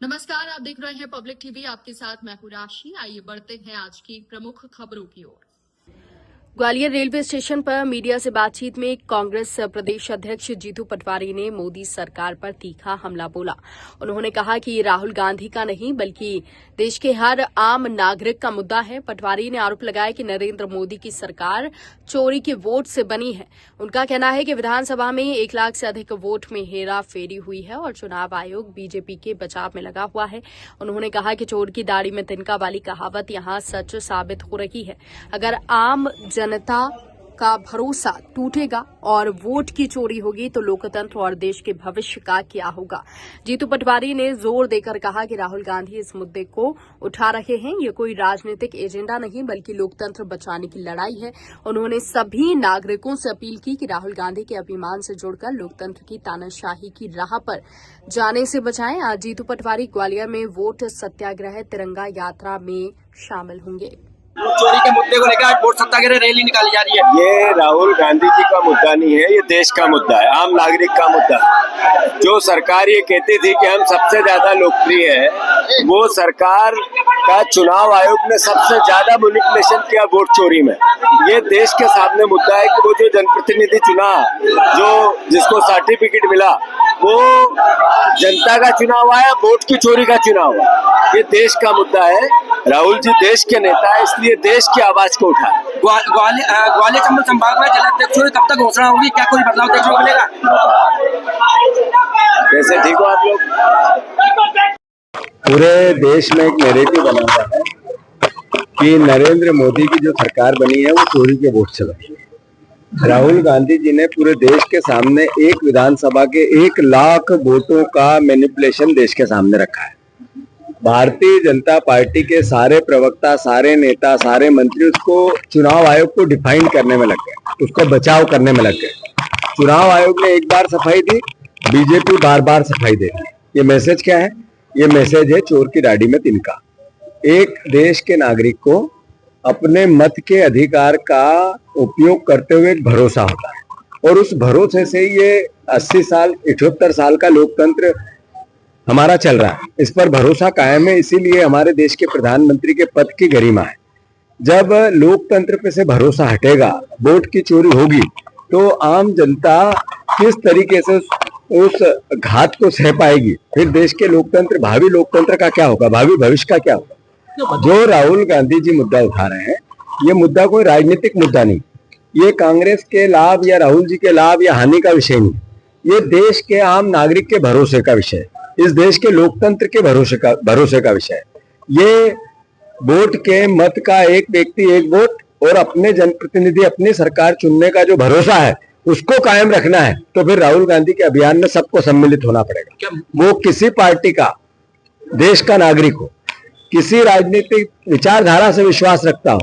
नमस्कार, आप देख रहे हैं पब्लिक टीवी। आपके साथ मैं हूं राशि। आइए बढ़ते हैं आज की प्रमुख खबरों की ओर। ग्वालियर रेलवे स्टेशन पर मीडिया से बातचीत में कांग्रेस प्रदेश अध्यक्ष जीतू पटवारी ने मोदी सरकार पर तीखा हमला बोला। उन्होंने कहा कि ये राहुल गांधी का नहीं बल्कि देश के हर आम नागरिक का मुद्दा है। पटवारी ने आरोप लगाया कि नरेंद्र मोदी की सरकार चोरी के वोट से बनी है। उनका कहना है कि विधानसभा में 1 लाख से अधिक वोट में हेरा फेरी हुई है और चुनाव आयोग बीजेपी के बचाव में लगा हुआ है। उन्होंने कहा कि चोर की दाढ़ी में तिनका वाली कहावत यहां सच साबित हो रही है। अगर आम जनता का भरोसा टूटेगा और वोट की चोरी होगी तो लोकतंत्र और देश के भविष्य का क्या होगा। जीतू पटवारी ने जोर देकर कहा कि राहुल गांधी इस मुद्दे को उठा रहे हैं। ये कोई राजनीतिक एजेंडा नहीं बल्कि लोकतंत्र बचाने की लड़ाई है। उन्होंने सभी नागरिकों से अपील की कि राहुल गांधी के अभिमान से जुड़कर लोकतंत्र की तानाशाही की राह पर जाने से बचाएं। आज जीतू पटवारी ग्वालियर में वोट सत्याग्रह तिरंगा यात्रा में शामिल होंगे। चोरी के मुद्दे को लेकर आज वोट सत्याग्रह रैली निकाली जा रही है। ये राहुल गांधी जी का मुद्दा नहीं है, ये देश का मुद्दा है, आम नागरिक का मुद्दा है। जो सरकार ये कहती थी कि हम सबसे ज्यादा लोकप्रिय है, वो सरकार का चुनाव आयोग ने सबसे ज्यादा मैनिपुलेशन किया वोट चोरी में। ये देश के सामने मुद्दा है कि वो जो जनप्रतिनिधि चुना, जो जिसको सर्टिफिकेट मिला, वो जनता का चुनाव आया, वोट की चोरी का चुनाव हुआ। ये देश का मुद्दा है। राहुल जी देश के नेता है, इसलिए देश की आवाज को उठा। ग्वालियर चंबल संभाग में जिलाध्यक्षों की कब तक घोषणा होगी? क्या कोई बदलाव देखने को मिलेगा? कैसे ठीक हो आप लोग? पूरे देश में एक नैरेटिव बना हुआ है कि नरेंद्र मोदी की जो सरकार बनी है वो चोरी के वोट से बनी है। राहुल गांधी जी ने पूरे देश के सामने एक विधानसभा के 1 लाख वोटों का मैनिपुलेशन देश के सामने रखा है। भारतीय जनता पार्टी के सारे प्रवक्ता, सारे नेता, सारे मंत्री उसको चुनाव आयोग को डिफाइन करने में लग गए, उसको बचाव करने में लग गए। चुनाव आयोग ने एक बार सफाई दी, बीजेपी बार बार सफाई दे रही। ये मैसेज क्या है? ये मैसेज है चोर की दाढ़ी में तिनका। एक देश के नागरिक को अपने मत के अधिकार का उपयोग करते हुए एक भरोसा होता है और उस भरोसे से ये 80 साल 78 साल का लोकतंत्र हमारा चल रहा है। इस पर भरोसा कायम है, इसीलिए हमारे देश के प्रधानमंत्री के पद की गरिमा है। जब लोकतंत्र पे से भरोसा हटेगा, वोट की चोरी होगी, तो आम जनता किस तरीके से उस घात को सह पाएगी? फिर देश के लोकतंत्र, भावी लोकतंत्र का क्या होगा, भावी भविष्य का क्या होगा? जो राहुल गांधी जी मुद्दा उठा रहे हैं, ये मुद्दा कोई राजनीतिक मुद्दा नहीं, ये कांग्रेस के लाभ या राहुल जी के लाभ या हानि का विषय नहीं, ये देश के आम नागरिक के भरोसे का विषय है, इस देश के लोकतंत्र के भरोसे का विषय है। ये वोट के मत का एक व्यक्ति एक वोट और अपने जनप्रतिनिधि अपनी सरकार चुनने का जो भरोसा है उसको कायम रखना है। तो फिर राहुल गांधी के अभियान में सबको सम्मिलित होना पड़ेगा। वो किसी पार्टी का, देश का नागरिक हो, किसी राजनीतिक विचारधारा से विश्वास रखता हो,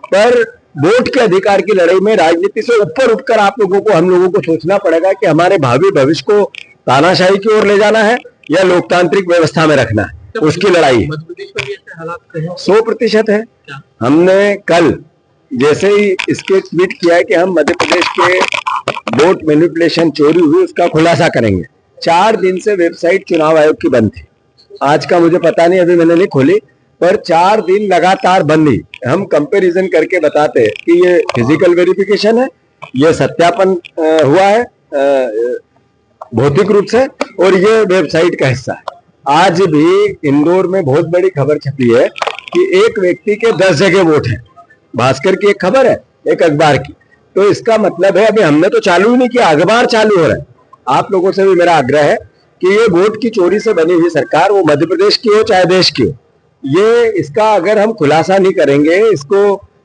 पर वोट के अधिकार की लड़ाई में राजनीति से ऊपर उठकर आप लोगों को, हम लोगों को सोचना पड़ेगा कि हमारे भावी भविष्य को तानाशाही की ओर ले जाना है या लोकतांत्रिक व्यवस्था में रखना है। उसकी लड़ाई 100% है। हमने कल जैसे ही इसके ट्वीट किया है कि हम मध्य प्रदेश के वोट मैनिपुलेशन चोरी हुई उसका खुलासा करेंगे। 4 दिन से वेबसाइट चुनाव आयोग की बंद थी। आज का मुझे पता नहीं, अभी मैंने नहीं खोली, पर 4 दिन लगातार बंद ही। हम कंपैरिजन करके बताते हैं कि ये फिजिकल वेरिफिकेशन है, ये सत्यापन हुआ है भौतिक रूप से, और ये वेबसाइट का हिस्सा है। आज भी इंदौर में बहुत बड़ी खबर छपी है कि एक व्यक्ति के 10 जगह वोट है। भास्कर की एक खबर है, एक अखबार की। तो इसका मतलब है अभी हमने तो चालू ही नहीं किया, अखबार चालू हो रहा है। आप लोगों से भी मेरा आग्रह है कि ये वोट की चोरी से बनी हुई सरकार, वो मध्य प्रदेश की हो चाहे देश की हो, ये इसका अगर हम खुलासा नहीं करेंगे,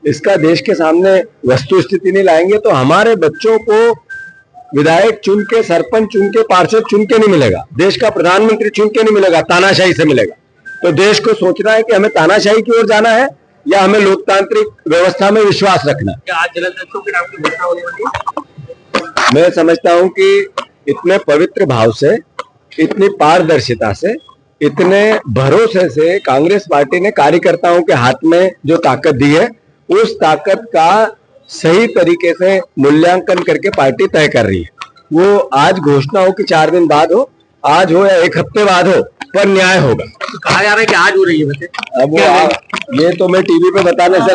इसका देश के सामने वस्तु स्थिति नहीं लाएंगे, तो हमारे बच्चों को विधायक चुन के, सरपंच चुन के, पार्षद चुन के नहीं मिलेगा, देश का प्रधानमंत्री चुन के नहीं मिलेगा, तानाशाही से मिलेगा। तो देश को सोचना है कि हमें तानाशाही की ओर जाना है या हमें लोकतांत्रिक व्यवस्था में विश्वास रखना। क्या आज जिलाध्यक्षों के नाम की घोषणा होने वाली है? मैं समझता हूं कि इतने पवित्र भाव से, इतनी पारदर्शिता से, इतने भरोसे से कांग्रेस पार्टी ने कार्यकर्ताओं के हाथ में जो ताकत दी है, उस ताकत का सही तरीके से मूल्यांकन करके पार्टी तय कर रही है। वो आज घोषणा हो कि 4 दिन बाद हो, आज हो या 1 हफ्ते बाद हो, पर न्याय होगा। कहा जा रहा है कि आज हो रही है वैसे, अब वो ये तो मैं टीवी पे बताने से